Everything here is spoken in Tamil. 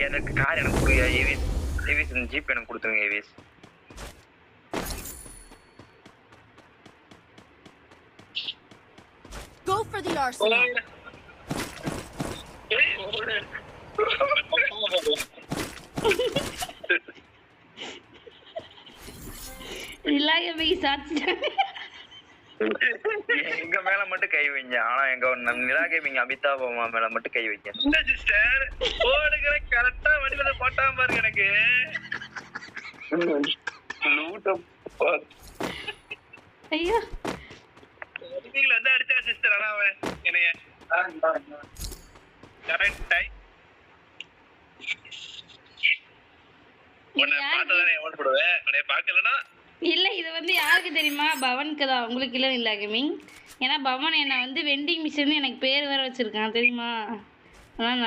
எனக்கு கார் எனக்கு கொடுங்க ஏவிஎஸ். ஏவிஎஸ் இந்த ஜீப் எனக்கு கொடுத்துருங்க AVS. Go for the arsenal. இல்லாம சாச்சிட்டாங்க. எங்க மேல மட்டும் கை வைங்க. ஆனா எங்க நிலா கேமிங் அமிதாப் அம்மா மேல மட்டும் கை வைங்க. சிஸ்டர் ஓடுகிற கரெக்டா வடிவத போட்டா பாருங்க எனக்கு. ஐயோ நீங்க வந்து அடிச்சா சிஸ்டர் ஆனா அவன் என்னைய கரெக்ட் டைம் உன்னை பார்த்ததானே ஓட போடுவேன். உன்னை பார்க்கலனா இல்ல இது வந்து யாருக்கு தெரியுமா? பவனுக்கு தான். உங்களுக்கு இல்ல இல்ல கேமிங். ஏன்னா பவன் என்ன வந்து வெண்டிங் மிஷின் எனக்கு பேர் வேற வச்சிருக்கான் தெரியுமா? அதான்